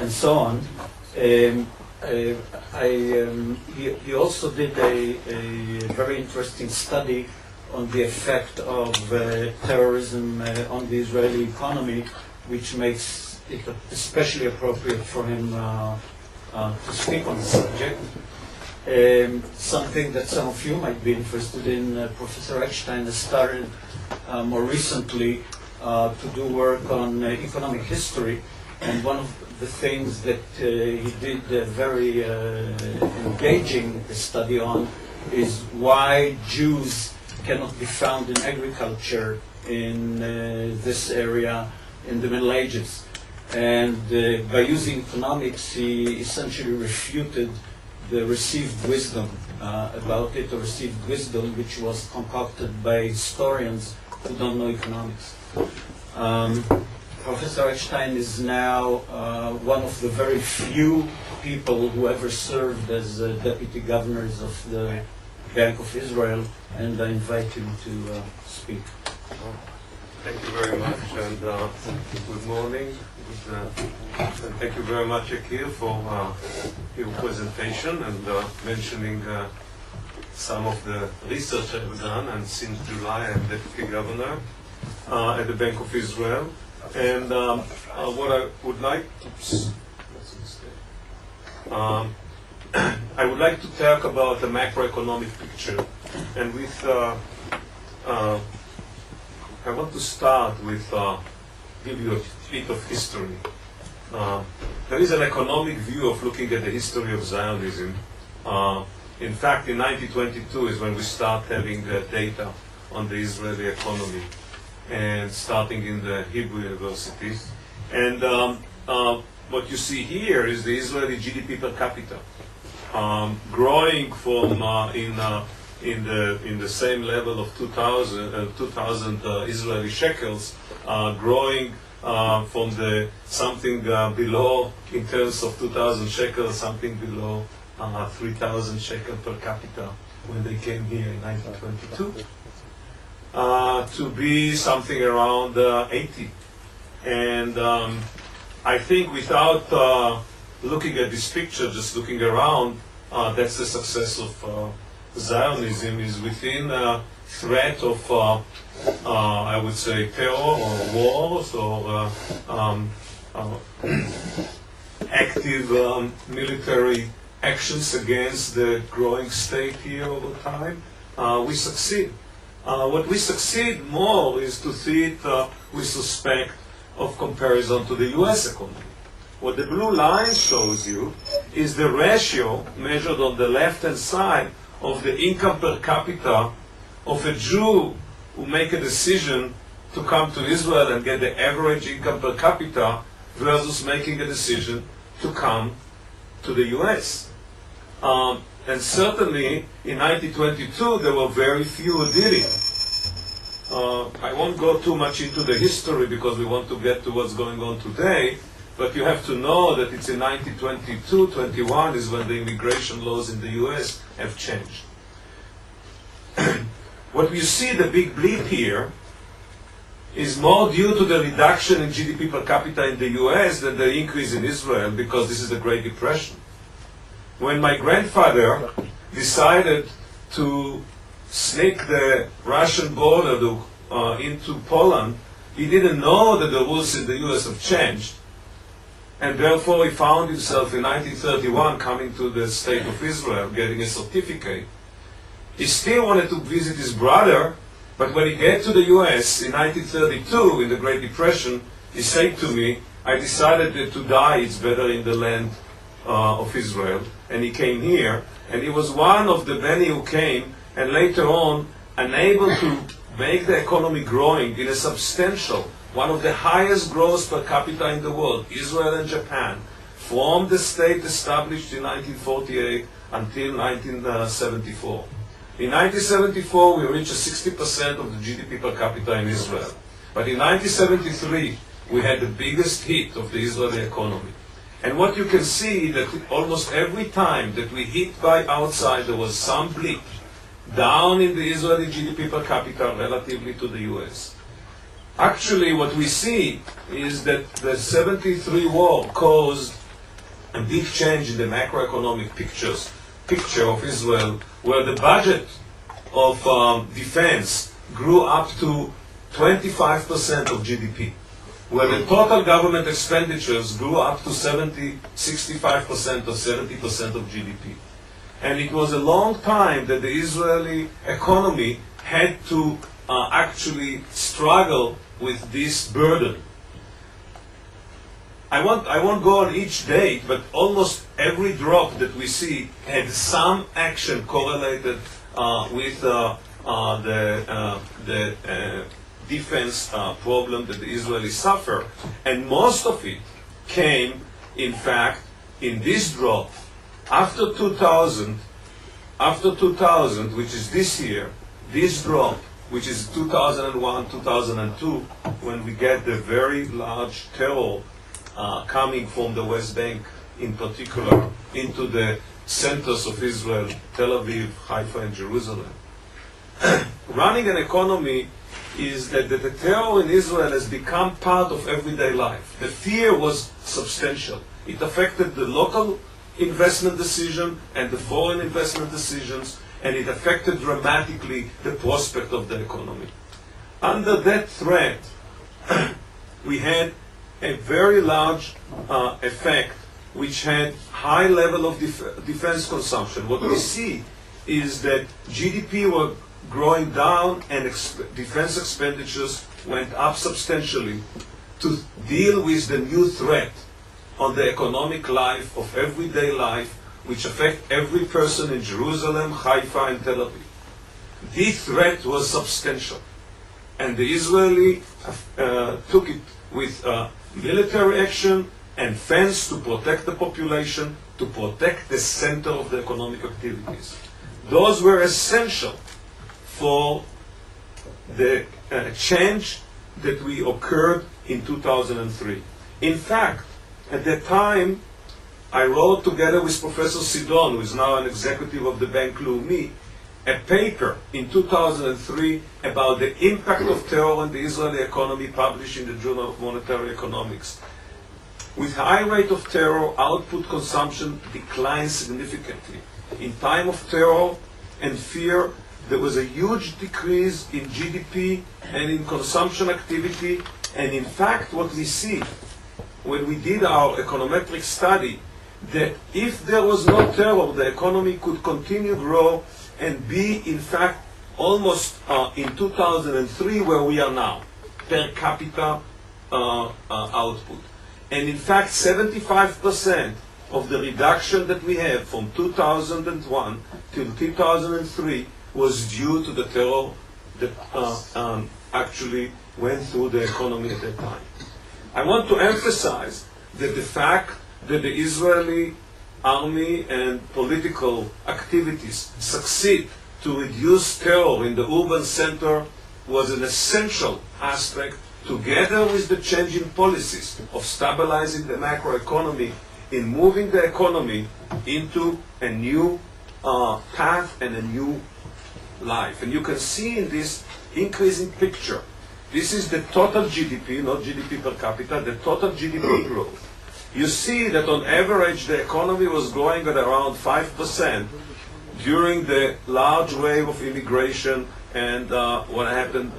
and so on. He also did a very interesting study on the effect of terrorism on the Israeli economy, which makes it especially appropriate for him to speak on the subject. Something that some of you might be interested in, Professor Eckstein has started more recently to do work on economic history, and one of the things that he did a very engaging study on is why Jews cannot be found in agriculture in this area in the Middle Ages. And by using economics, he essentially refuted the received wisdom about it, or received wisdom which was concocted by historians who don't know economics. Professor Eckstein is now one of the very few people who ever served as deputy governors of the Bank of Israel, and I invite him to speak. Thank you very much, and good morning. And thank you very much, Akir, for your presentation and mentioning some of the research I've done. And since July, I'm deputy governor at the Bank of Israel. And what I would like to I would like to talk about the macroeconomic picture, and with I want to start with give you a bit of history. There is an economic view of looking at the history of Zionism. In fact, in 1922 is when we start having data on the Israeli economy, and starting in the Hebrew universities. And what you see here is the Israeli GDP per capita, growing from in the same level of 2,000 Israeli shekels, growing from the something below, in terms of 2,000 shekels, something below 3,000 shekels per capita when they came here in 1922. To be something around 80. And I think without looking at this picture, just looking around, that's the success of Zionism, is within threat of, I would say, terror or wars or active military actions against the growing state here over time. We succeed. What we succeed more is to see it with respect of comparison to the US economy. What the blue line shows you is the ratio measured on the left-hand side of the income per capita of a Jew who make a decision to come to Israel and get the average income per capita versus making a decision to come to the US. And certainly in 1922 there were very few who did it. I won't go too much into the history because we want to get to what's going on today, but you have to know that it's in 1922-21 is when the immigration laws in the US have changed. What you see, the big bleep here, is more due to the reduction in GDP per capita in the US than the increase in Israel, because this is the Great Depression. When my grandfather decided to sneak the Russian border into Poland, he didn't know that the rules in the US have changed. And therefore he found himself in 1931 coming to the State of Israel, getting a certificate. He still wanted to visit his brother, but when he got to the US in 1932, in the Great Depression, he said to me, I decided that to die it's better in the land of Israel. And he came here, and he was one of the many who came, and later on, unable to make the economy growing in a substantial, one of the highest growths per capita in the world, Israel and Japan, from the state established in 1948 until 1974. In 1974, we reached 60% of the GDP per capita in Israel. But in 1973, we had the biggest hit of the Israeli economy. And what you can see that almost every time that we hit by outside, there was some blip down in the Israeli GDP per capita relatively to the US. Actually, what we see is that the 73 war caused a big change in the macroeconomic picture of Israel, where the budget of defense grew up to 25% of GDP, where the total government expenditures grew up to 65% or 70% of GDP. And it was a long time that the Israeli economy had to actually struggle with this burden. I won't go on each date, but almost every drop that we see had some action correlated with the defense problem that the Israelis suffer. And most of it came, in fact, in this drop. After 2000, which is this year, this drop, which is 2001, 2002, when we get the very large terror coming from the West Bank, in particular, into the centers of Israel, Tel Aviv, Haifa, and Jerusalem. Running an economy is that the terror in Israel has become part of everyday life. The fear was substantial. It affected the local investment decision and the foreign investment decisions, and it affected dramatically the prospect of the economy. Under that threat, we had a very large effect which had high level of defense consumption. What we see is that GDP were growing down and defense expenditures went up substantially to deal with the new threat on the economic life of everyday life, which affect every person in Jerusalem, Haifa, and Tel Aviv. This threat was substantial, and the Israeli took it with military action and fence to protect the population, to protect the center of the economic activities. Those were essential for the change that we occurred in 2003. In fact, at that time, I wrote together with Professor Sidon, who is now an executive of the Bank Leumi, a paper in 2003 about the impact of terror on the Israeli economy, published in the Journal of Monetary Economics. With high rate of terror, output consumption declined significantly. In time of terror and fear, there was a huge decrease in GDP and in consumption activity. And in fact, what we see when we did our econometric study, that if there was no terror, the economy could continue to grow and be, in fact, almost in 2003 where we are now, per capita output. And in fact, 75% of the reduction that we have from 2001 till 2003 was due to the terror that actually went through the economy at that time. I want to emphasize that the fact that the Israeli army and political activities succeed to reduce terror in the urban center was an essential aspect, together with the change in policies of stabilizing the macroeconomy, in moving the economy into a new path and a new life. And you can see in this increasing picture, this is the total GDP, not GDP per capita, the total GDP growth. You see that on average the economy was growing at around 5% during the large wave of immigration and what happened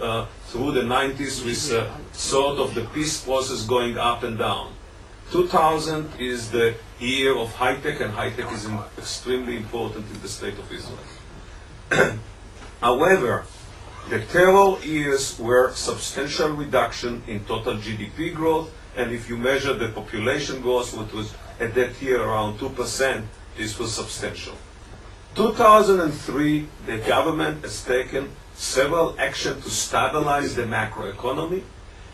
through the 90s with sort of the peace process going up and down. 2000 is the year of high-tech, and high-tech is extremely important in the state of Israel. However, the terror years were substantial reduction in total GDP growth, and if you measure the population growth, which was at that year around 2%, this was substantial. 2003, the government has taken several actions to stabilize the macroeconomy,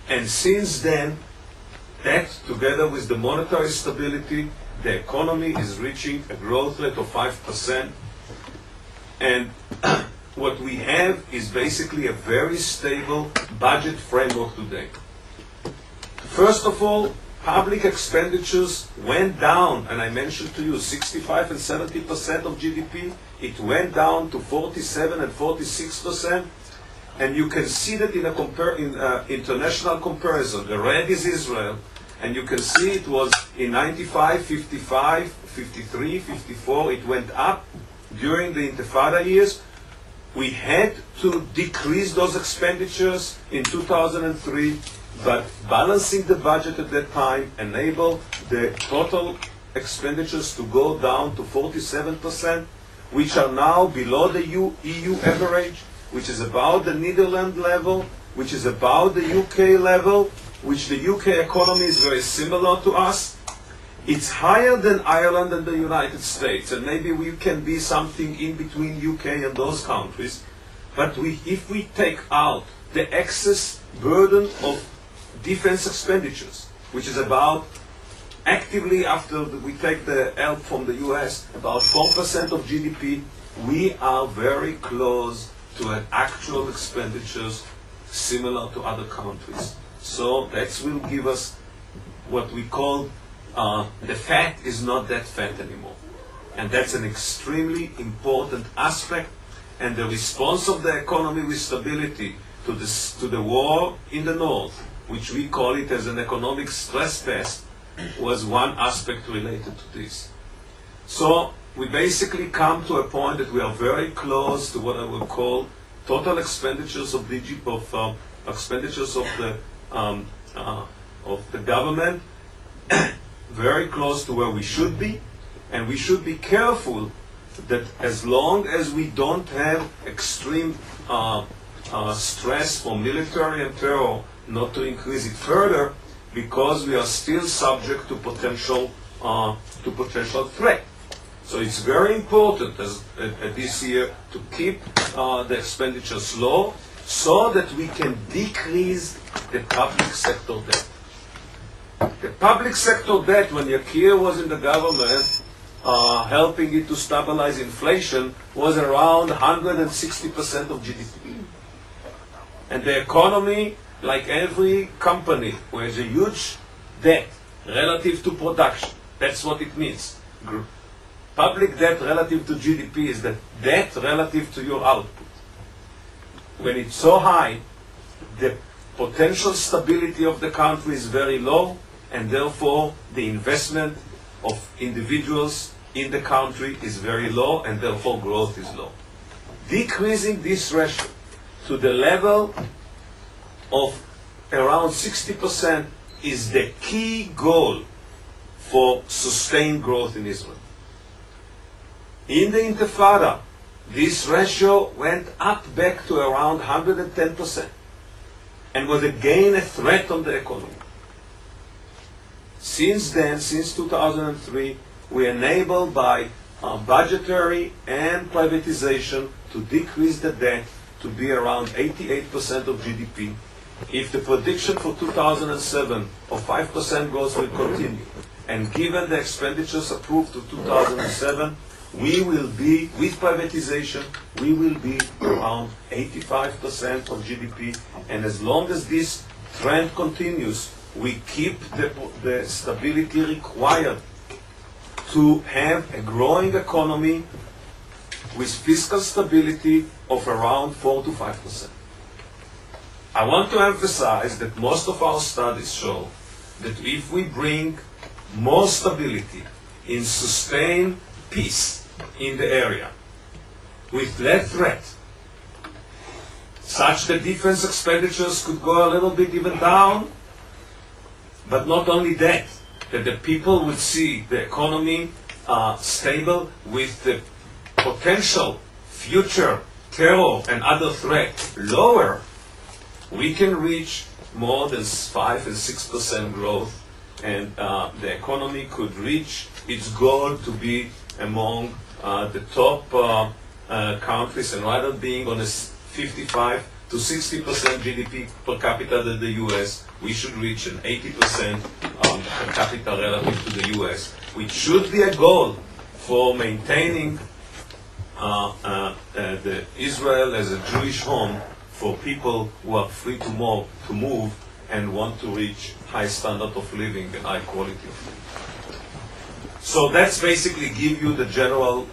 and since then, that together with the monetary stability, the economy is reaching a growth rate of 5%, and what we have is basically a very stable budget framework today. First of all, public expenditures went down, and I mentioned to you 65 and 70% of GDP. It went down to 47 and 46%, and you can see that in international comparison. The red is Israel, And you can see it was in 95, 55, 53, 54, it went up during the Intifada years. We had to decrease those expenditures in 2003, but balancing the budget at that time enabled the total expenditures to go down to 47%, which are now below the EU average, which is about the Netherlands level, which is about the UK level, which the UK economy is very similar to us. It's higher than Ireland and the United States, and maybe we can be something in between UK and those countries. But if we take out the excess burden of defense expenditures, which is about, actively after we take the help from the US, about 4% of GDP, we are very close to an actual expenditures similar to other countries. So that will give us what we call the fat is not that fat anymore. And that's an extremely important aspect. And the response of the economy with stability to the war in the north, which we call it as an economic stress test, was one aspect related to this. So we basically come to a point that we are very close to what I would call total expenditures of expenditures of the government, very close to where we should be, and we should be careful that as long as we don't have extreme stress for military and terror, not to increase it further, because we are still subject to potential threat. So it's very important this year to keep the expenditures low, so that we can decrease the public sector debt. The public sector debt, when Yakir was in the government, helping it to stabilize inflation, was around 160% of GDP. And the economy, like every company, has a huge debt relative to production. That's what it means. Public debt relative to GDP is the debt relative to your output. When it's so high, the potential stability of the country is very low, and therefore the investment of individuals in the country is very low, and therefore growth is low. Decreasing this ratio to the level of around 60% is the key goal for sustained growth in Israel. In the Intifada, this ratio went up back to around 110% and was again a threat on the economy. Since then, since 2003, we enabled by budgetary and privatization to decrease the debt to be around 88% of GDP. If the prediction for 2007 of 5% growth will continue, and given the expenditures approved to 2007, we will be, with privatization, we will be around 85% of GDP. And as long as this trend continues, we keep the stability required to have a growing economy with fiscal stability of around 4 to 5%. I want to emphasize that most of our studies show that if we bring more stability in sustained peace in the area, with less threat, such that defense expenditures could go a little bit even down, but not only that, that the people would see the economy stable with the potential future terror and other threats lower, we can reach more than 5 and 6% growth, and the economy could reach its goal to be among the top countries, and rather being on a 55 to 60% GDP per capita than the US, we should reach an 80% per capita relative to the US, which should be a goal for maintaining the Israel as a Jewish home for people who are free to move and want to reach high standard of living and high quality of living. So that's basically give you the general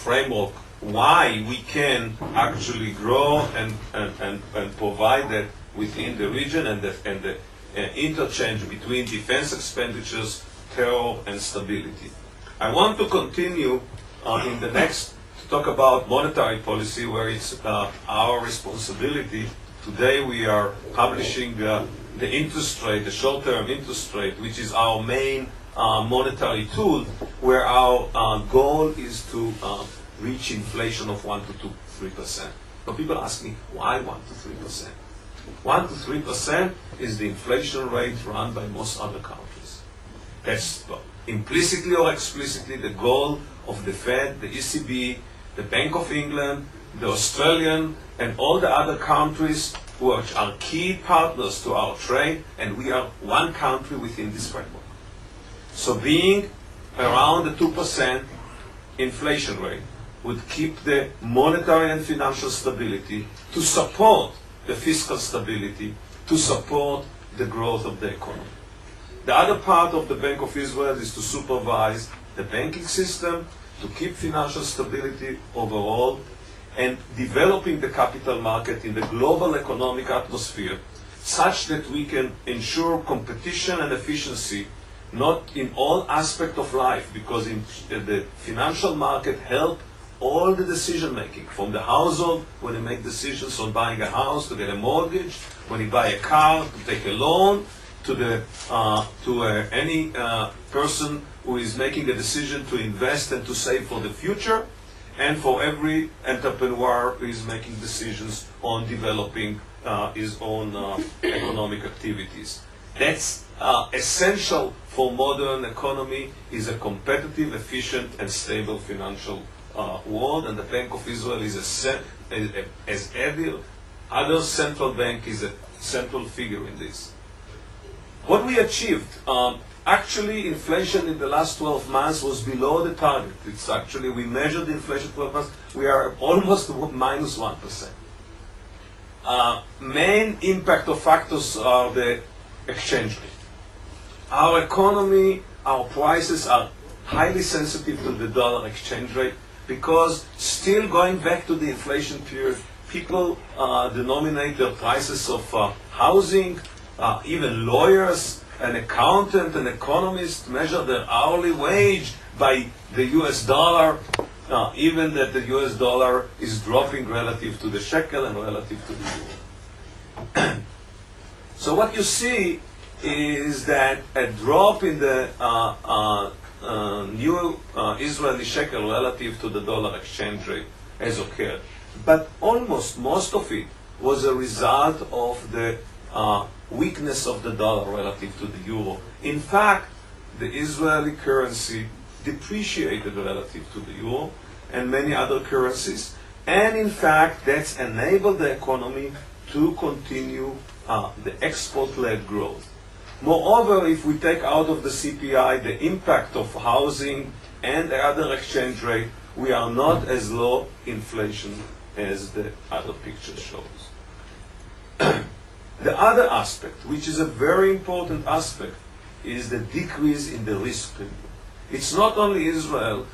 framework why we can actually grow and provide that within the region, and interchange between defense expenditures, terror, and stability. I want to continue in the next to talk about monetary policy, where it's our responsibility. Today we are publishing the interest rate, the short-term interest rate, which is our main monetary tool, where our goal is to reach inflation of 1 to 3%. But people ask me, why 1 to 3%? 1 to 3% is the inflation rate run by most other countries. That's implicitly or explicitly the goal of the Fed, the ECB, the Bank of England, the Australian, and all the other countries which are key partners to our trade, and we are one country within this framework. So being around the 2% inflation rate would keep the monetary and financial stability to support the fiscal stability, to support the growth of the economy. The other part of the Bank of Israel is to supervise the banking system, to keep financial stability overall, and developing the capital market in the global economic atmosphere such that we can ensure competition and efficiency, not in all aspects of life, because in the financial market help all the decision making, from the household when they make decisions on buying a house to get a mortgage, when you buy a car to take a loan, to any person who is making a decision to invest and to save for the future, and for every entrepreneur who is making decisions on developing his own economic activities. That's essential for modern economy, is a competitive, efficient, and stable financial world, and the Bank of Israel is as every other central bank is a central figure in this. What we achieved, actually inflation in the last 12 months was below the target. It's actually, we measured the inflation 12 months, we are almost minus 1%. Main impact of factors are the exchange rate. Our economy, our prices are highly sensitive to the dollar exchange rate, because still going back to the inflation period, people denominate their prices of housing, even lawyers, an accountant, an economist measure their hourly wage by the US dollar, even that the US dollar is dropping relative to the shekel and relative to the euro. So what you see is that a drop in the new Israeli shekel relative to the dollar exchange rate has occurred. But almost most of it was a result of the weakness of the dollar relative to the euro. In fact, the Israeli currency depreciated relative to the euro and many other currencies, and in fact that's enabled the economy to continue the export-led growth. Moreover, if we take out of the CPI the impact of housing and the other exchange rate, we are not as low inflation as the other picture shows. The other aspect, which is a very important aspect, is the decrease in the risk premium. It's not only Israel.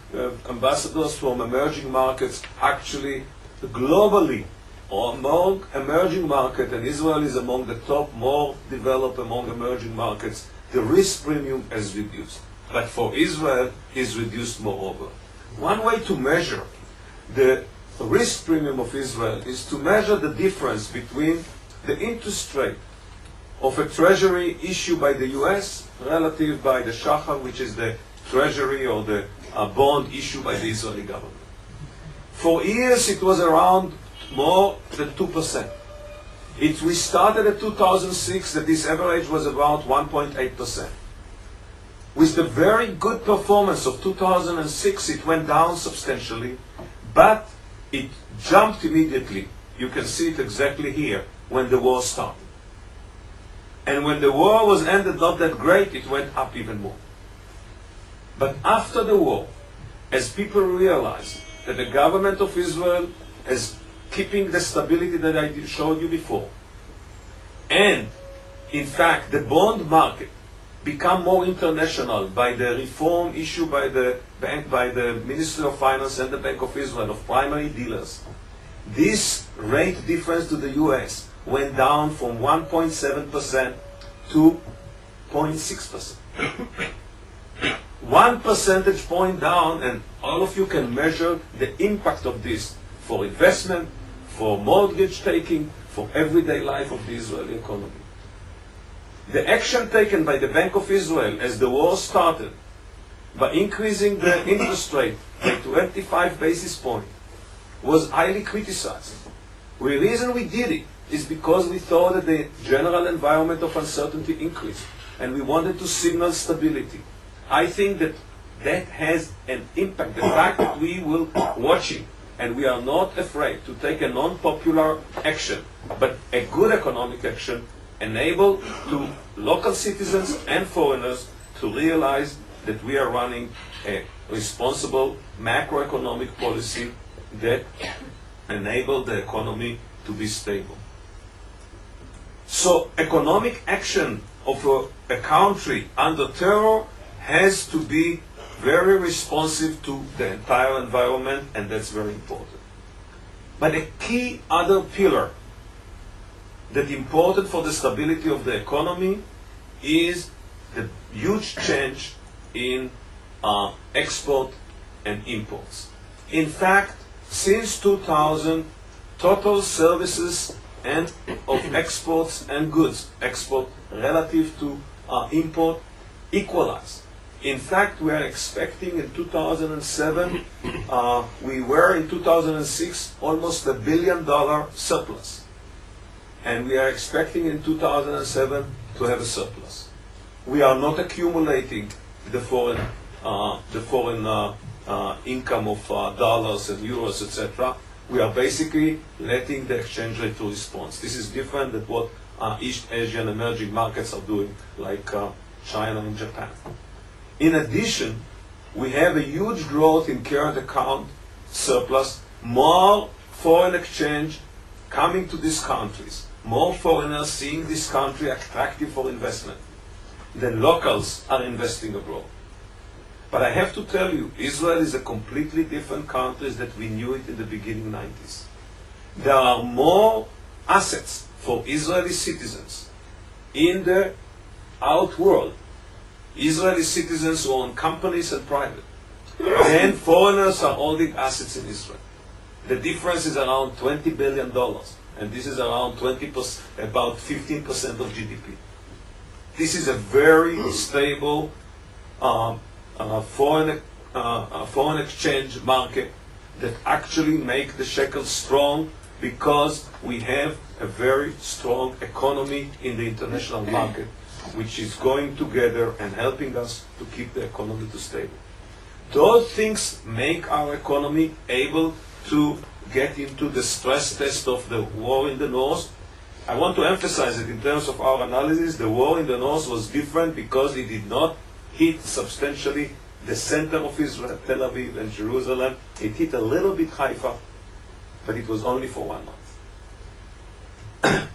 Ambassadors from emerging markets actually globally or among emerging markets, and Israel is among the top, more developed among emerging markets, the risk premium has reduced. But for Israel, is reduced moreover. One way to measure the risk premium of Israel is to measure the difference between the interest rate of a treasury issued by the US relative by the shachar, which is the treasury or the bond issued by the Israeli government. For years it was around more than 2%. We started at 2006 that this average was about 1.8%. With the very good performance of 2006, it went down substantially, but it jumped immediately. You can see it exactly here when the war started. And when the war was ended not that great, it went up even more. But after the war, as people realized that the government of Israel is keeping the stability that I showed you before, and in fact the bond market become more international by the reform issued by the bank, by the Ministry of Finance and the Bank of Israel of primary dealers, this rate difference to the US went down from 1.7% 2.6%. 1 percentage point down, and all of you can measure the impact of this for investment, for mortgage taking, for everyday life of the Israeli economy. The action taken by the Bank of Israel as the war started by increasing the interest rate by 25 basis points was highly criticized. The reason we did it is because we thought that the general environment of uncertainty increased and we wanted to signal stability. I think that that has an impact. The fact that we will watching and we are not afraid to take a non-popular action, but a good economic action, enable to local citizens and foreigners to realize that we are running a responsible macroeconomic policy that enable the economy to be stable. So economic action of a country under terror has to be very responsive to the entire environment, and that's very important. But a key other pillar that important for the stability of the economy is the huge change in export and imports. In fact, since 2000, total services and of exports and goods export relative to import equalized. In fact, we are expecting in 2007, we were in 2006 almost $1 billion surplus. And we are expecting in 2007 to have a surplus. We are not accumulating the foreign income of dollars and euros, etc. We are basically letting the exchange rate to respond. This is different than what East Asian emerging markets are doing, like China and Japan. In addition, we have a huge growth in current account surplus, more foreign exchange coming to these countries, more foreigners seeing this country attractive for investment. The locals are investing abroad. But I have to tell you, Israel is a completely different country than we knew it in the beginning 90s. There are more assets for Israeli citizens in the out world, Israeli citizens who own companies and private, and foreigners are holding assets in Israel. The difference is around $20 billion, and this is around about 15% of GDP. This is a very stable foreign exchange market that actually make the shekel strong because we have a very strong economy in the international market, which is going together and helping us to keep the economy to stable. Those things make our economy able to get into the stress test of the war in the north. I want to emphasize it in terms of our analysis. The war in the north was different because it did not hit substantially the center of Israel, Tel Aviv and Jerusalem. It hit a little bit Haifa, but it was only for 1 month.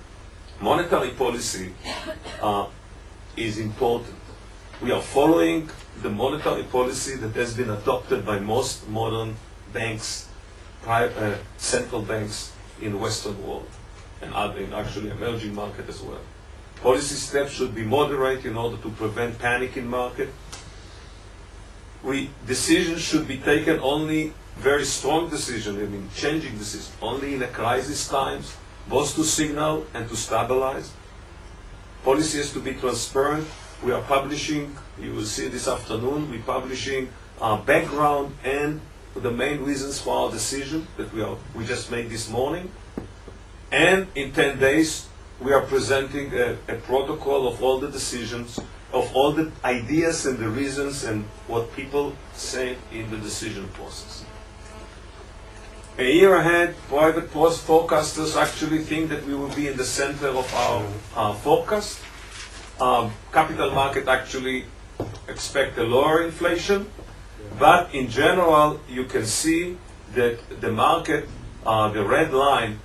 Monetary policy is important. We are following the monetary policy that has been adopted by most modern banks, central banks in the Western world, and in actually emerging market as well. Policy steps should be moderate in order to prevent panic in market. Decisions should be taken only, very strong decisions, changing decisions, only in a crisis times, both to signal and to stabilize. Policy has to be transparent. We are publishing, you will see this afternoon, we're publishing background and the main reasons for our decision that we just made this morning. And in 10 days, we are presenting a protocol of all the decisions, of all the ideas and the reasons and what people say in the decision process. A year ahead, private forecasters actually think that we will be in the center of our forecast. Capital market actually expect a lower inflation, but in general, you can see that the market, the red line,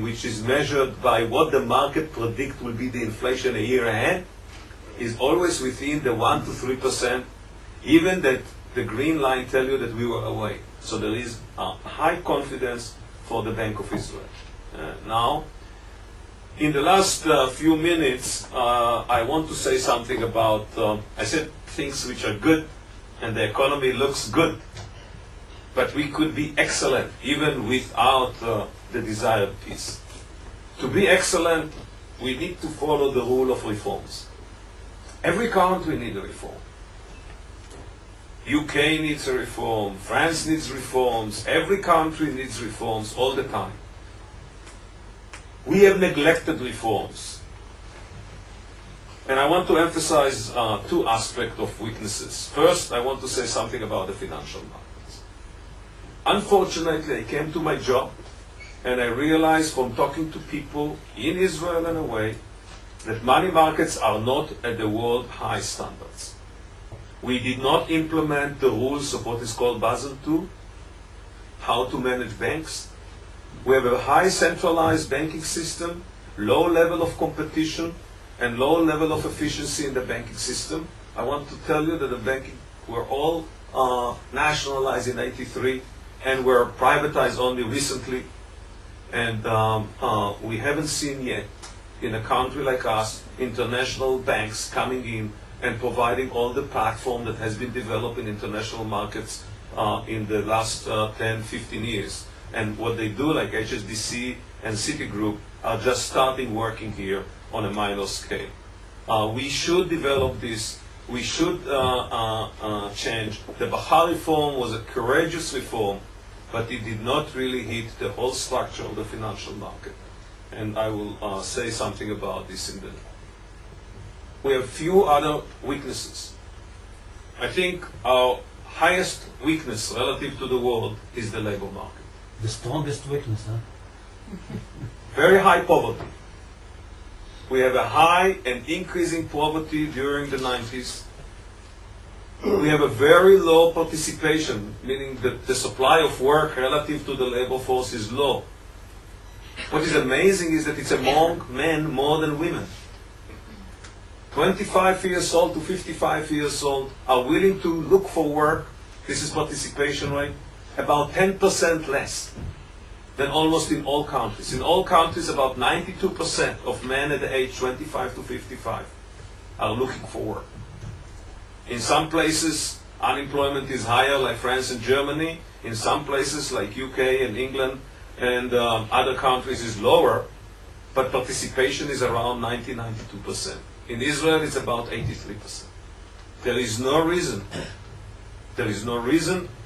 which is measured by what the market predict will be the inflation a year ahead, is always within the 1 to 3%, even that the green line tell you that we were away. So there is high confidence for the Bank of Israel. Now, In the last few minutes, I want to say something about, I said things which are good, and the economy looks good, but we could be excellent even without the desired peace. To be excellent, we need to follow the rule of reforms. Every country needs a reform. UK needs a reform, France needs reforms, every country needs reforms all the time. We have neglected reforms. And I want to emphasize two aspects of weaknesses. First, I want to say something about the financial markets. Unfortunately, I came to my job and I realized from talking to people in Israel and away that money markets are not at the world high standards. We did not implement the rules of what is called Basel II, how to manage banks. We have a high centralized banking system, low level of competition, and low level of efficiency in the banking system. I want to tell you that the banking were all nationalized in '83 and were privatized only recently. And we haven't seen yet, in a country like us, international banks coming in and providing all the platform that has been developed in international markets in the last 10, 15 years. And what they do, like HSBC and Citigroup, are just starting working here on a minor scale. We should develop this. We should change. The Bahar reform was a courageous reform, but it did not really hit the whole structure of the financial market. And I will say something about this in the... We have few other weaknesses. I think our highest weakness relative to the world is the labor market. The strongest weakness, huh? Very high poverty. We have a high and increasing poverty during the 90s. We have a very low participation, meaning that the supply of work relative to the labor force is low. What is amazing is that it's among men more than women. 25 years old to 55 years old are willing to look for work. This is participation rate. About 10% less than almost in all countries. In all countries, about 92% of men at the age 25 to 55 are looking for work. In some places, unemployment is higher, like France and Germany. In some places, like UK and England and other countries, is lower, but participation is around 90-92%. In Israel, it's about 83%. There is no reason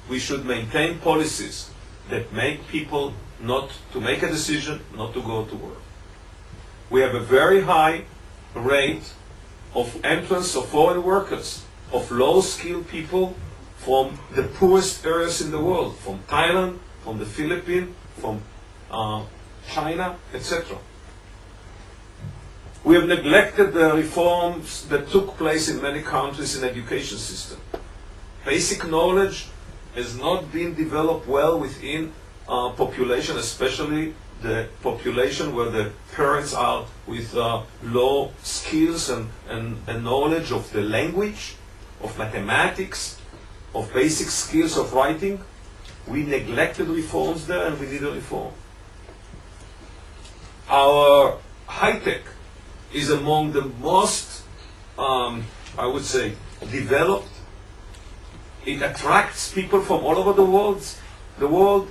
we should maintain policies that make people not to make a decision not to go to work. We have a very high rate of entrance of foreign workers, of low-skilled people from the poorest areas in the world, from Thailand, from the Philippines, from China, etc. We have neglected the reforms that took place in many countries in the education system. Basic knowledge has not been developed well within population, especially the population where the parents are with low skills and knowledge of the language, of mathematics, of basic skills of writing. We neglected reforms there, and we need a reform. Our high-tech is among the most, I would say, developed. It attracts people from all over the world.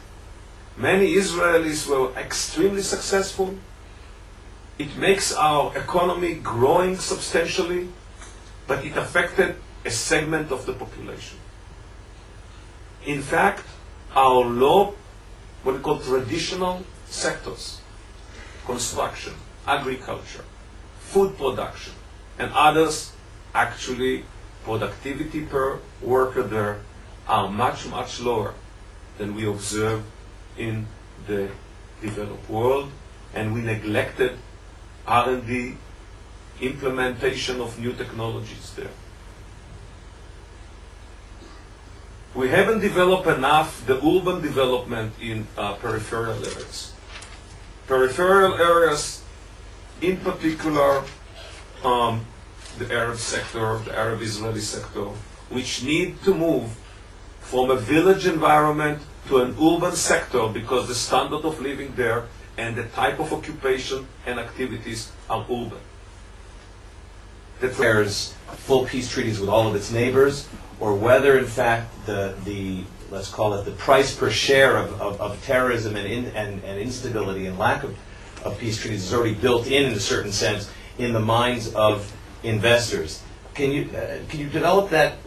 Many Israelis were extremely successful. It makes our economy growing substantially, but it affected a segment of the population. In fact, our low, what we call traditional sectors, construction, agriculture, food production, and others, actually productivity per worker there are much, much lower than we observe in the developed world, and we neglected R&D, implementation of new technologies there. We haven't developed enough the urban development in peripheral areas. Peripheral areas, in particular, the Arab sector, the Arab Israeli sector, which need to move from a village environment to an urban sector because the standard of living there and the type of occupation and activities are urban. There's full peace treaties with all of its neighbors, or whether in fact the let's call it the price per share of terrorism and instability and lack of peace treaties is already built in a certain sense in the minds of investors. Can you develop that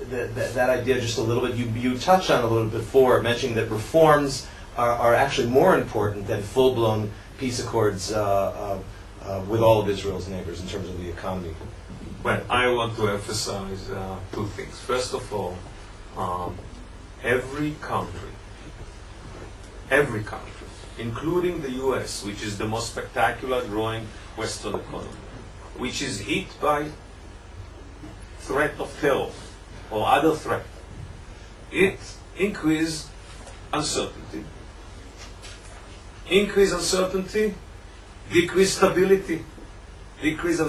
idea just a little bit? You touched on it a little bit before, mentioning that reforms are actually more important than full-blown peace accords with all of Israel's neighbors in terms of the economy. Well, I want to emphasize two things. First of all, every country, including the US, which is the most spectacular growing Western economy, which is hit by threat of terror or other threat, it increase uncertainty. Increase uncertainty, decrease stability, decrease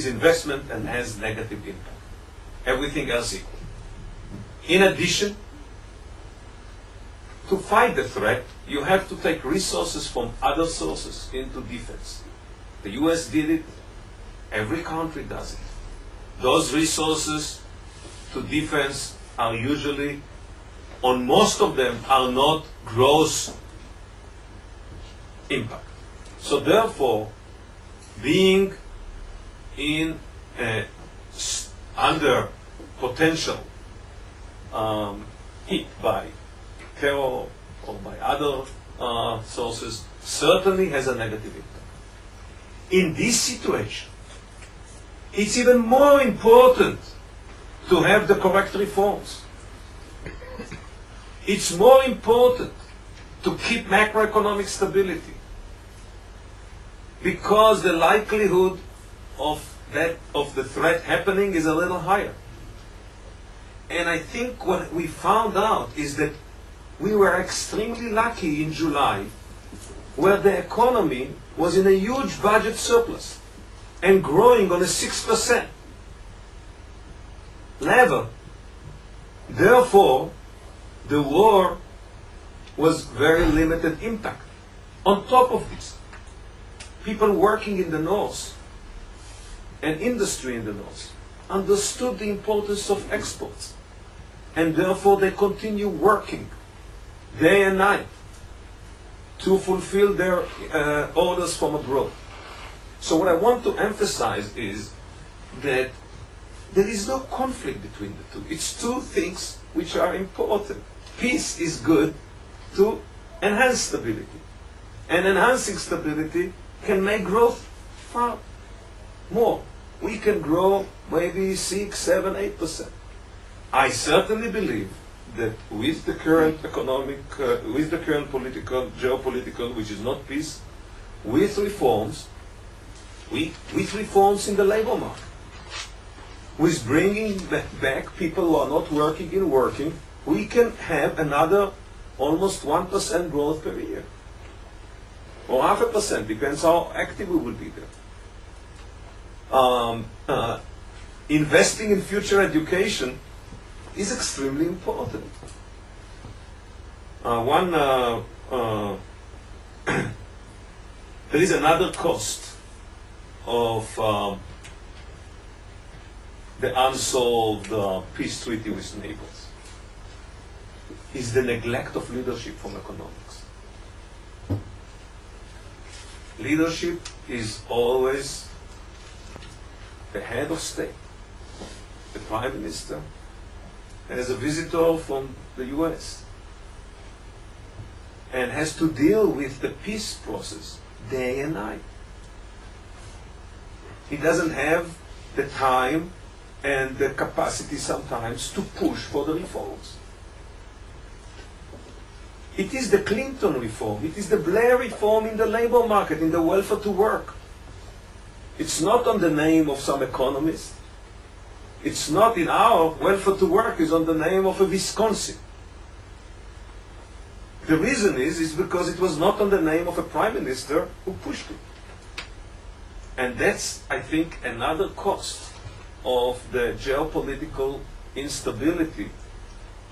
investment, and has negative impact. Everything else equal. In addition, to fight the threat, you have to take resources from other sources into defense. The US did it. Every country does it. Those resources to defense are usually, on most of them, are not gross impact. So therefore, being in under potential hit by terror or by other sources certainly has a negative impact. In this situation, it's even more important to have the correct reforms. It's more important to keep macroeconomic stability, because the likelihood of the threat happening is a little higher. And I think what we found out is that we were extremely lucky in July, where the economy was in a huge budget surplus and growing on a 6% level. Therefore, the war was very limited impact. On top of this, people working in the north and industry in the north understood the importance of exports, and therefore they continue working day and night to fulfill their orders from abroad. So what I want to emphasize is that there is no conflict between the two. It's two things which are important. Peace is good to enhance stability, and enhancing stability can make growth far more. We can grow maybe 6, 7, 8%. I certainly believe that with the current economic, with the current political, geopolitical, which is not peace, with reforms in the labor market, with bringing back people who are not working in working, we can have another almost 1% growth per year. Or 0.5%, depends how active we will be there. Investing in future education is extremely important. There is another cost of the unsolved peace treaty with neighbors, is the neglect of leadership from economics. Leadership is always the head of state, the prime minister, as a visitor from the US, and has to deal with the peace process day and night. He doesn't have the time and the capacity sometimes to push for the reforms. It is the Clinton reform, it is the Blair reform in the labor market, in the welfare to work. It's not on the name of some economist. It's not in our welfare to work, is on the name of a Wisconsin. The reason is because it was not on the name of a prime minister who pushed it. And that's, I think, another cost of the geopolitical instability.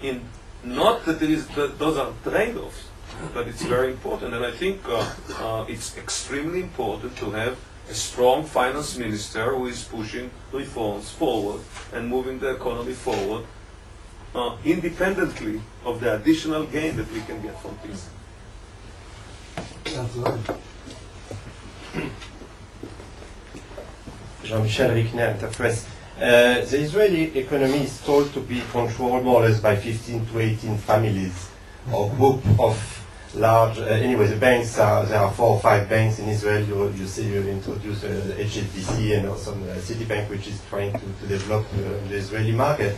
In not that those are trade-offs, but it's very important. And I think it's extremely important to have a strong finance minister who is pushing reforms forward and moving the economy forward, independently of the additional gain that we can get from this. Jean-Michel Rickner, Interpress. The Israeli economy is thought to be controlled more or less by 15 to 18 families or group of large, anyway, the banks there are 4 or 5 banks in Israel. You see, you introduce HSBC and also Citibank, which is trying to develop the Israeli market.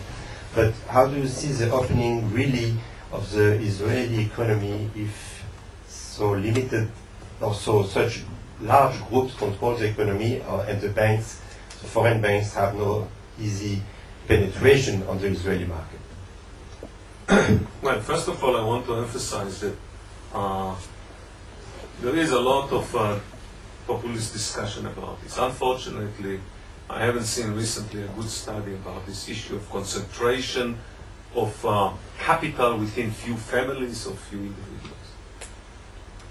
But how do you see the opening really of the Israeli economy if so limited, or such large groups control the economy, and the banks, the foreign banks, have no easy penetration on the Israeli market? Well, first of all, I want to emphasize that there is a lot of populist discussion about this. Unfortunately, I haven't seen recently a good study about this issue of concentration of capital within few families or few individuals.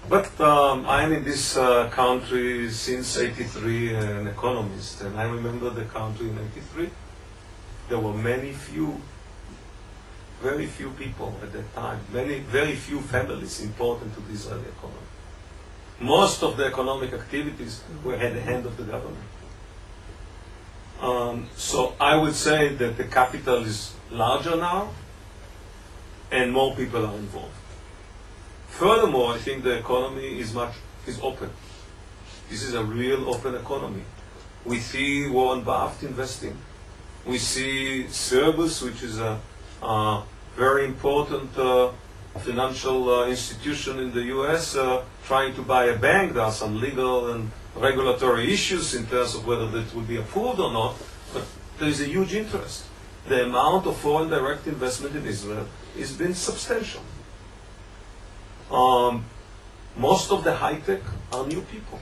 But I'm in this country since '83, an economist, and I remember the country in '83. There were very few people at that time, very few families important to the Israeli economy. Most of the economic activities were at the hand of the government. So I would say that the capital is larger now, and more people are involved. Furthermore, I think the economy is open. This is a real open economy. We see Warren Buffett investing. We see Cerberus, which is a very important financial institution in the U.S., trying to buy a bank. There are some legal and regulatory issues in terms of whether that will be approved or not, but there is a huge interest. The amount of foreign direct investment in Israel has been substantial. Most of the high-tech are new people.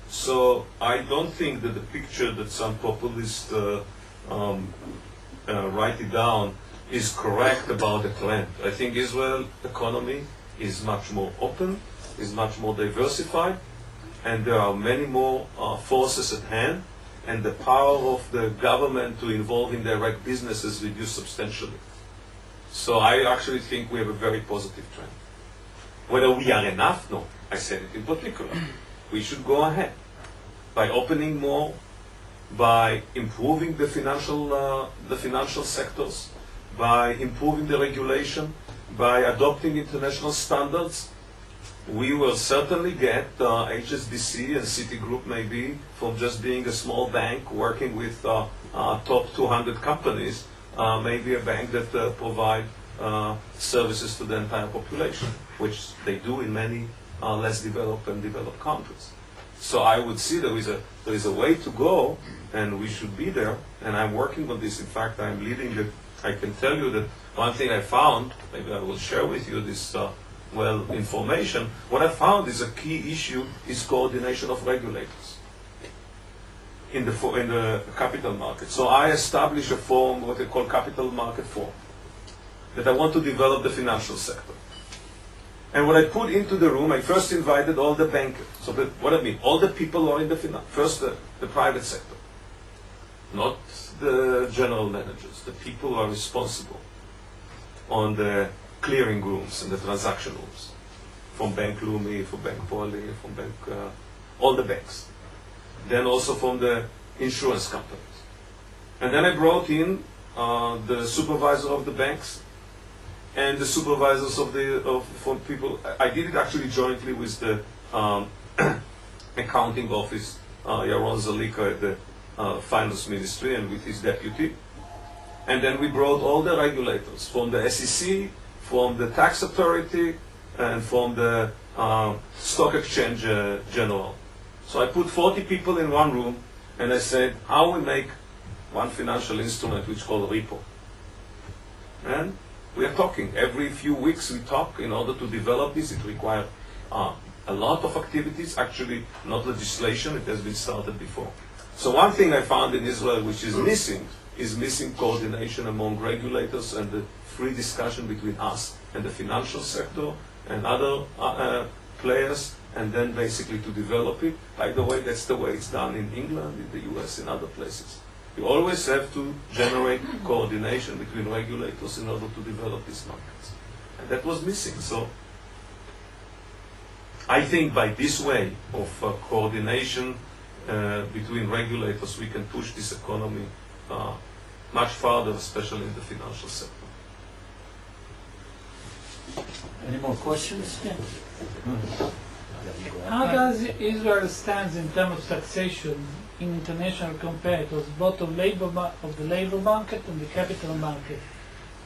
So I don't think that the picture that some populists write it down is correct about the trend. I think Israel economy is much more open, is much more diversified, and there are many more forces at hand, and the power of the government to involve in direct business is reduced substantially. So I actually think we have a very positive trend. Whether we are enough, no. I said it in particular. We should go ahead by opening more, by improving the financial sectors, by improving the regulation, by adopting international standards. We will certainly get HSBC and Citigroup maybe from just being a small bank working with top 200 companies, maybe a bank that provide services to the entire population, which they do in many less developed and developed countries. So I would see there is a way to go, and we should be there, and I'm working on this. In fact, I'm leading it. I can tell you that one thing I found, maybe I will share with you this information. What I found is a key issue is coordination of regulators in the capital market. So I established a forum, what they call Capital Market Forum, that I want to develop the financial sector. And what I put into the room, I first invited all the bankers. So what I mean, all the people who are in the first the private sector, not the general managers, the people who are responsible on the clearing rooms and the transaction rooms, from Bank Leumi, from Bank Poli, from Bank, all the banks. Then also from the insurance companies. And then I brought in the supervisor of the banks and the supervisors from people. I did it actually jointly with the accounting office, Yaron Zalika at the finance ministry, and with his deputy. And then we brought all the regulators from the SEC, from the tax authority, and from the stock exchange general. So I put 40 people in one room, and I said, how we make one financial instrument which is called repo. And we are talking. Every few weeks we talk. In order to develop this, it requires a lot of activities. Actually, not legislation. It has been started before. So one thing I found in Israel which is missing coordination among regulators and the free discussion between us and the financial sector and other players, and then basically to develop it. By the way, that's the way it's done in England, in the US, in other places. You always have to generate coordination between regulators in order to develop these markets. And that was missing. So I think by this way of coordination between regulators, we can push this economy much farther, especially in the financial sector. Any more questions? Yeah. How does Israel stand in terms of taxation in international competitors, both of the labor market and the capital market?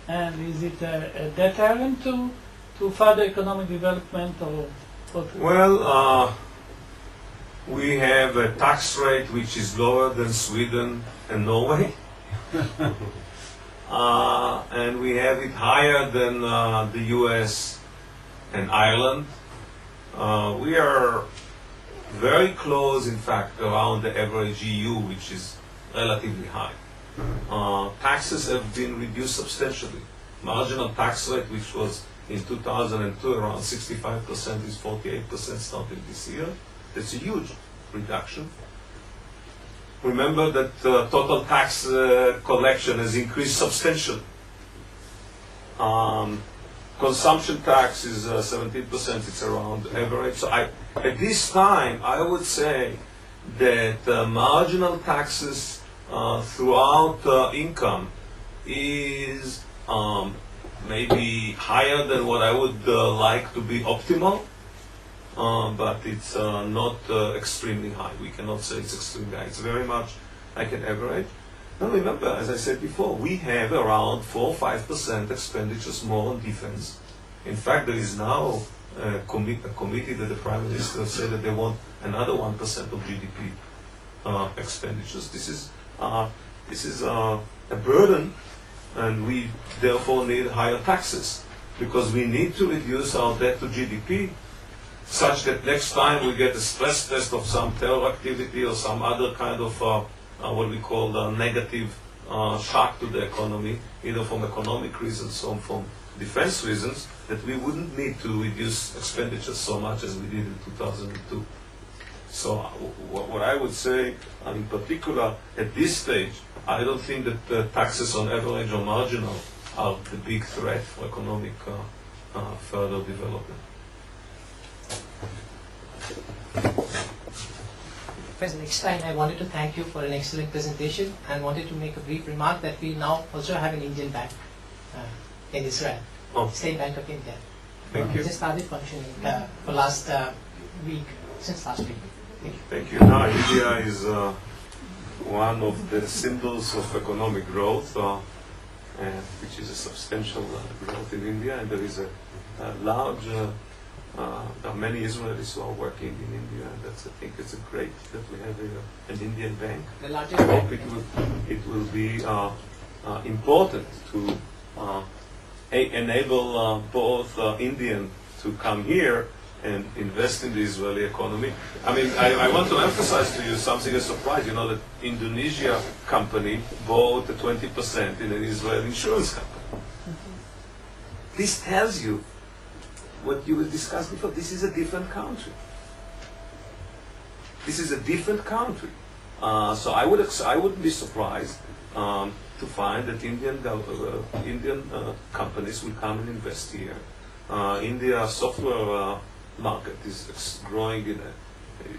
And is it a deterrent to further economic development, or what? Well, we have a tax rate which is lower than Sweden and Norway. And we have it higher than the US and Ireland. We are very close, in fact, around the average EU, which is relatively high. Taxes have been reduced substantially. Marginal tax rate, which was in 2002 around 65%, is 48% starting this year. That's a huge reduction. Remember that total tax collection has increased substantially. Consumption tax is 17%, it's around average. So at this time, I would say that marginal taxes throughout income is maybe higher than what I would like to be optimal, but it's not extremely high. We cannot say it's extremely high. It's very much like an average. Now remember, as I said before, we have around 4 or 5% expenditures more on defense. In fact, there is now a committee that the Prime Minister said that they want another 1% of GDP expenditures. This is a burden, and we therefore need higher taxes because we need to reduce our debt to GDP such that next time we get a stress test of some terror activity or some other kind of what we call negative shock to the economy, either from economic reasons or from defense reasons, that we wouldn't need to reduce expenditures so much as we did in 2002. So what I would say, in particular, at this stage, I don't think that taxes on average or marginal are the big threat for economic further development. President Eckstein, I wanted to thank you for an excellent presentation and wanted to make a brief remark that we now also have an Indian bank in Israel, State Bank of India. Thank you. It just started functioning for last week, since last week. Thank you. Thank you. Now, India is one of the symbols of economic growth, which is a substantial growth in India, and there is a large there are many Israelis who are working in India, and I think it's great that we have an Indian bank. The largest I hope bank. it will be important to enable both Indian to come here and invest in the Israeli economy. I mean, I want to emphasize to you something, a surprise. You know that Indonesia company bought 20% in an Israeli insurance company. This tells you what you will discuss before. This is a different country. This is a different country. So I wouldn't be surprised to find that Indian companies will come and invest here. India software market is growing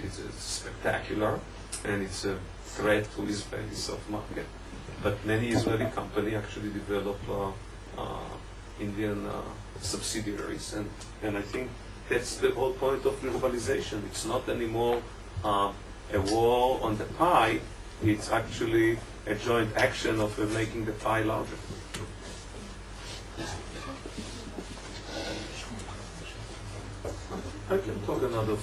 it's spectacular, and it's a threat to Israeli soft market. But many Israeli companies actually develop Indian subsidiaries, and I think that's the whole point of globalization. It's not anymore a war on the pie, it's actually a joint action of making the pie larger. I can talk another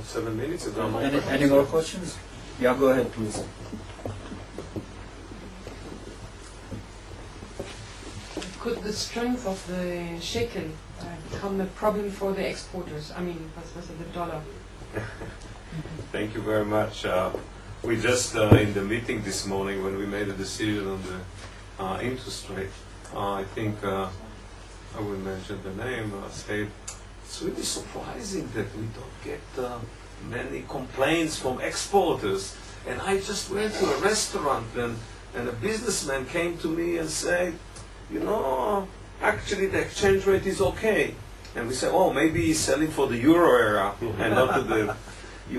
7 minutes. If there are more Any more questions? Yeah, go ahead, please. Could the strength of the shekel become a problem for the exporters? I mean, versus the dollar? Thank you very much. We just, in the meeting this morning, when we made a decision on the interest rate, I think, I will mention the name, said, it's really surprising that we don't get many complaints from exporters. And I just went to a restaurant and a businessman came to me and said, you know, actually the exchange rate is okay. And we said, oh, maybe he's selling for the euro area and not to the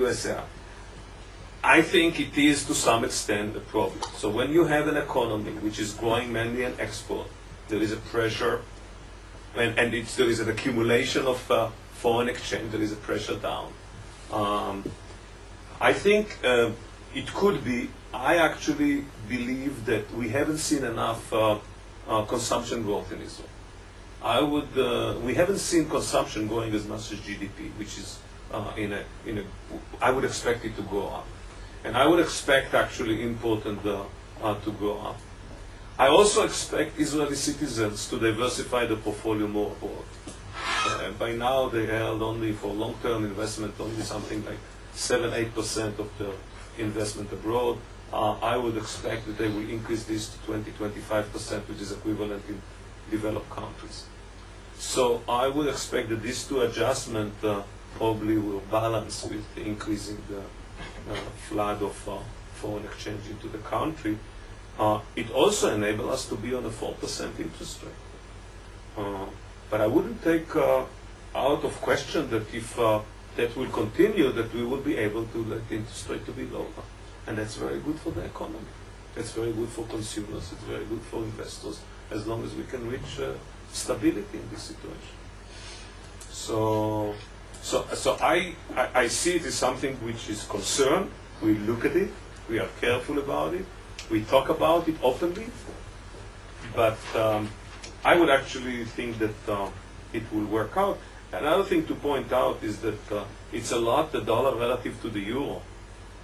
US area. I think it is to some extent a problem. So when you have an economy which is growing mainly in export, there is a pressure, and there is an accumulation of foreign exchange, there is a pressure down. I think it could be, I actually believe that we haven't seen enough consumption growth in Israel. We haven't seen consumption growing as much as GDP, which is I would expect it to go up. And I would expect actually import to go up. I also expect Israeli citizens to diversify the portfolio more abroad. By now they held only for long-term investment only something like 7-8% of the investment abroad. I would expect that they will increase this to 20-25%, which is equivalent in developed countries. So I would expect that these two adjustments probably will balance with the increasing the flood of foreign exchange into the country. It also enables us to be on a 4% interest rate. But I wouldn't take out of question that if that will continue, that we will be able to let the interest rate to be lower. And that's very good for the economy. That's very good for consumers. It's very good for investors, as long as we can reach stability in this situation. So I see it as something which is concern. We look at it. We are careful about it. We talk about it openly. But I would actually think that it will work out. Another thing to point out is that it's a lot the dollar relative to the euro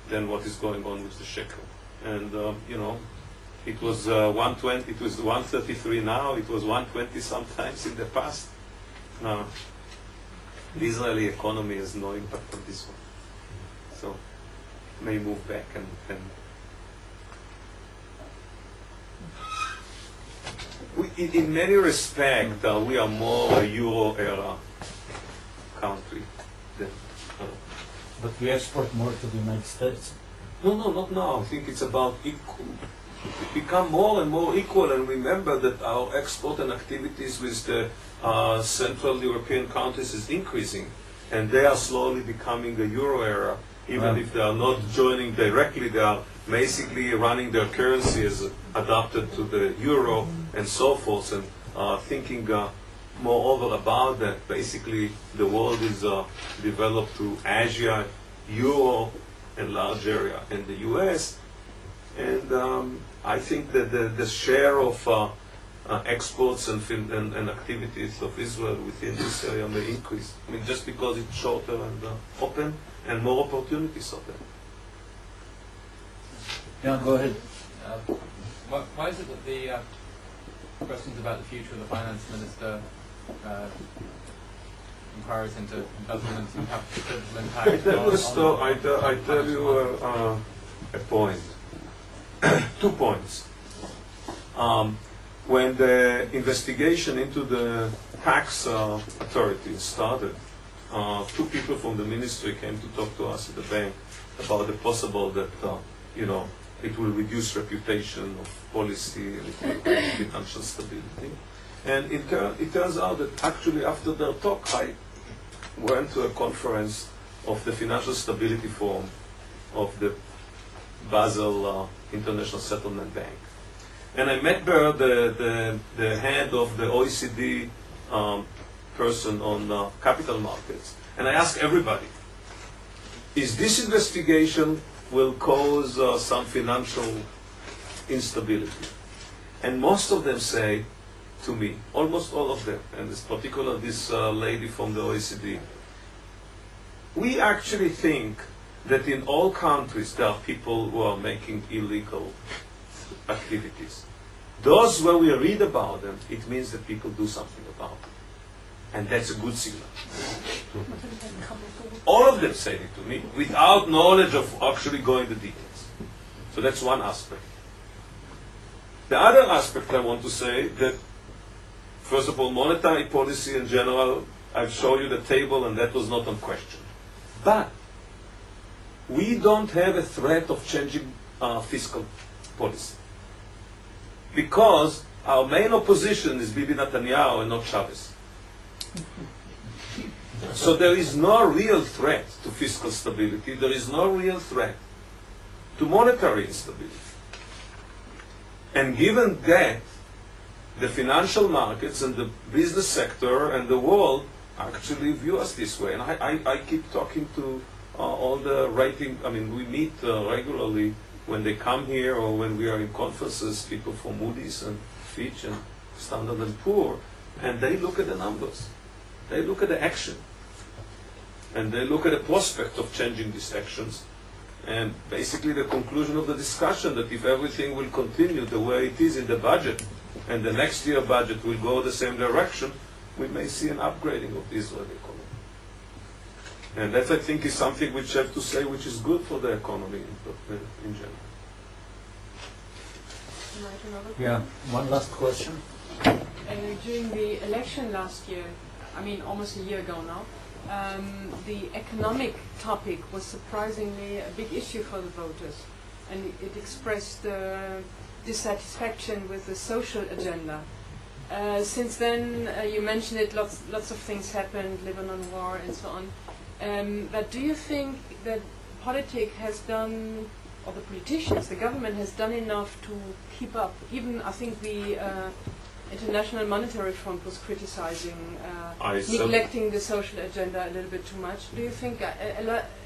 than what is going on with the shekel. And it was 120. It was 133 now. It was 120 sometimes in the past. The Israeli economy has no impact on this one, so it may move back and in many respects we are more a euro era country than. But we export more to the United States. No, not now. I think it's about equal. Become more and more equal, and remember that our export and activities with the Central European countries is increasing, and they are slowly becoming a euro era. Even if they are not joining directly, they are basically running their currency as adapted to the euro and so forth, and thinking moreover about that. Basically, the world is developed to Asia, Europe, and large area, and the US. And I think that the share of exports and activities of Israel within this area may increase. I mean, just because it's shorter and open, and more opportunities are there. Yeah, go ahead. Why is it that the questions about the future of the finance minister, inquiries into embezzlement, and have critical impact? I tell you a point. 2 points. When the investigation into the tax authorities started, 2 people from the ministry came to talk to us at the bank about the possible that it will reduce reputation of policy and it will create financial stability. And it turns out that actually after their talk, I went to a conference of the Financial Stability Forum of the Basel International Settlement Bank. And I met there the head of the OECD person on capital markets. And I asked everybody, is this investigation will cause some financial instability? And most of them say to me, almost all of them, and in particular this lady from the OECD, we actually think that in all countries there are people who are making illegal activities. Those where we read about them, it means that people do something about it. And that's a good signal. All of them said it to me without knowledge of actually going the details. So that's one aspect. The other aspect I want to say that, first of all, monetary policy in general, I've shown you the table and that was not on question. But we don't have a threat of changing fiscal policy. Because our main opposition is Bibi Netanyahu and not Chavez. So there is no real threat to fiscal stability. There is no real threat to monetary instability. And given that, the financial markets and the business sector and the world actually view us this way. And I keep talking to all the rating, I mean, we meet regularly when they come here or when we are in conferences, people from Moody's and Fitch and Standard & Poor, and they look at the numbers. They look at the action. And they look at the prospect of changing these actions. And basically the conclusion of the discussion that if everything will continue the way it is in the budget, and the next year budget will go the same direction, we may see an upgrading of the Israeli economy. And that, I think, is something which I have to say which is good for the economy in general. Yeah, one last question. During the election last year, I mean almost a year ago now, the economic topic was surprisingly a big issue for the voters, and it expressed dissatisfaction with the social agenda. Since then, you mentioned it, lots of things happened, Lebanon War and so on. But do you think that politics has done, or the politicians, the government has done enough to keep up? Even I think the International Monetary Fund was criticizing neglecting the social agenda a little bit too much. Do you think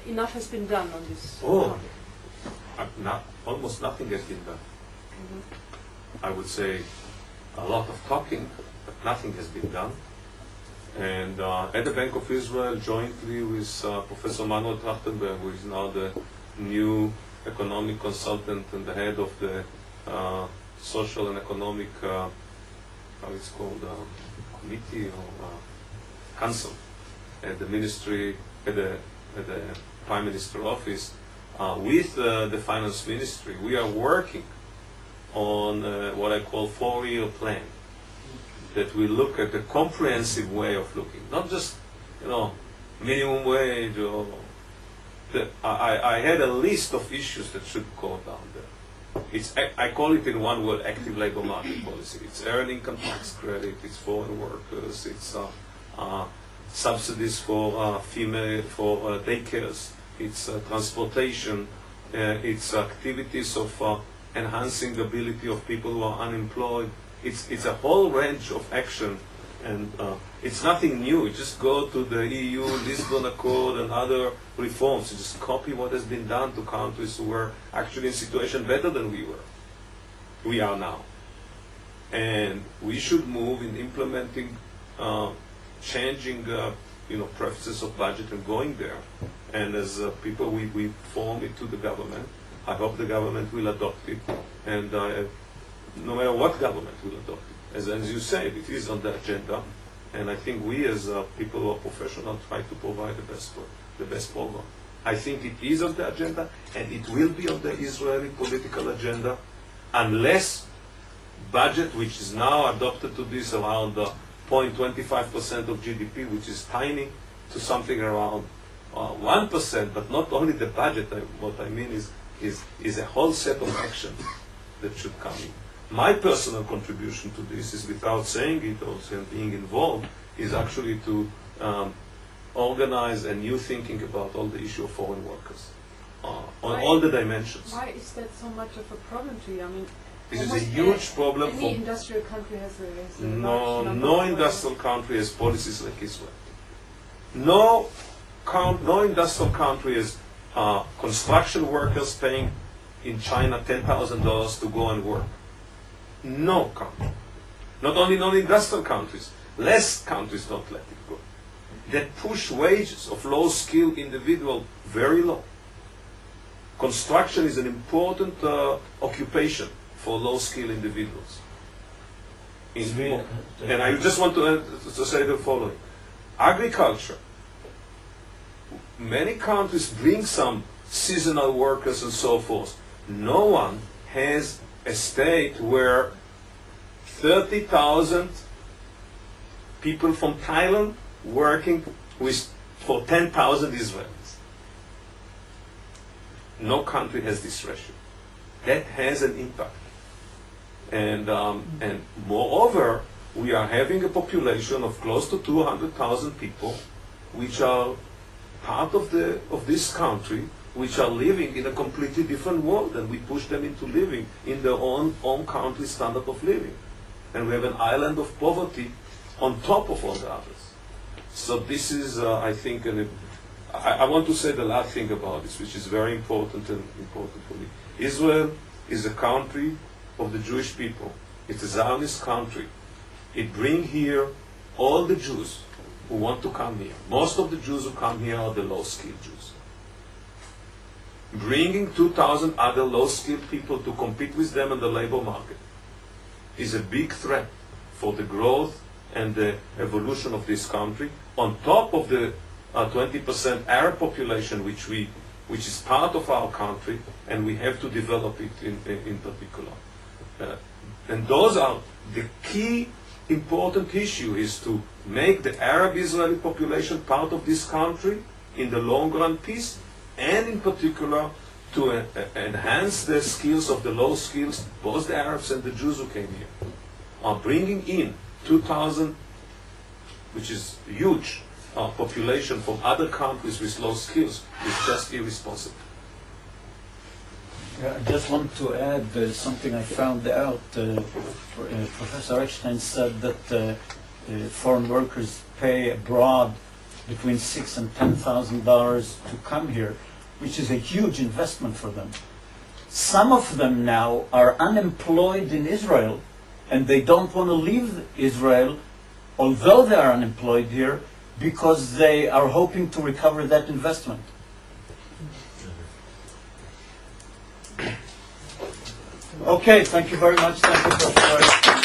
enough has been done on this topic? Almost nothing has been done. Mm-hmm. I would say a lot of talking, but nothing has been done. And at the Bank of Israel, jointly with Professor Manuel Trachtenberg, who is now the new economic consultant and the head of the social and economic, how it's called, committee or council at the ministry, at the Prime Minister office, with the finance ministry, we are working on what I call 4-year plan, that we look at a comprehensive way of looking, not just, minimum wage or I had a list of issues that should go down there. I call it in one word, active labor market policy. It's earned income tax credit, it's foreign workers, it's subsidies for daycares, it's transportation, it's activities of enhancing the ability of people who are unemployed. It's a whole range of action, and it's nothing new. You just go to the EU, Lisbon Accord, and other reforms. You just copy what has been done to countries who were actually in a situation better than we are now. And we should move in implementing, changing, preferences of budget and going there. And as people, we form it to the government. I hope the government will adopt it, and no matter what government will adopt it. As you said, it is on the agenda, and I think we as people who are professional try to provide the best program. I think it is on the agenda, and it will be on the Israeli political agenda, unless budget, which is now adopted to this around 0.25% of GDP, which is tiny, to something around 1%, but not only the budget, what I mean is a whole set of actions that should come in. My personal contribution to this is, without saying it also and being involved, is actually to organize a new thinking about all the issue of foreign workers, on all the dimensions. Why is that so much of a problem to you? I mean, this is a huge problem any industrial country has a no industrial country has policies like Israel. No industrial country has construction workers paying in China $10,000 to go and work. No country. Not only non-industrial countries, less countries don't let it go. That push wages of low-skilled individuals very low. Construction is an important occupation for low-skilled individuals. And I just want to say the following. Agriculture. Many countries bring some seasonal workers and so forth, no one has a state where 30,000 people from Thailand working for 10,000 Israelis. No country has this ratio. That has an impact. And moreover, we are having a population of close to 200,000 people, which are part of this country, which are living in a completely different world, and we push them into living in their own country standard of living. And we have an island of poverty on top of all the others. So this is, I think, I want to say the last thing about this, which is very important and important for me. Israel is a country of the Jewish people. It's a Zionist country. It brings here all the Jews who want to come here. Most of the Jews who come here are the low-skilled Jews. Bringing 2,000 other low-skilled people to compete with them in the labor market is a big threat for the growth and the evolution of this country, on top of the 20% Arab population which is part of our country, and we have to develop it in particular. And those are the key important issue, is to make the Arab Israeli population part of this country in the long run peace, and in particular to enhance the skills of the low skills, both the Arabs and the Jews who came here. Bringing in 2,000, which is huge population from other countries with low skills, is just irresponsible. Yeah, I just want to add something I found out. Professor Eckstein said that foreign workers pay abroad between $6,000 and $10,000 to come here, which is a huge investment for them. Some of them now are unemployed in Israel, and they don't want to leave Israel, although they are unemployed here, because they are hoping to recover that investment. Okay, thank you very much. Thank you, Professor.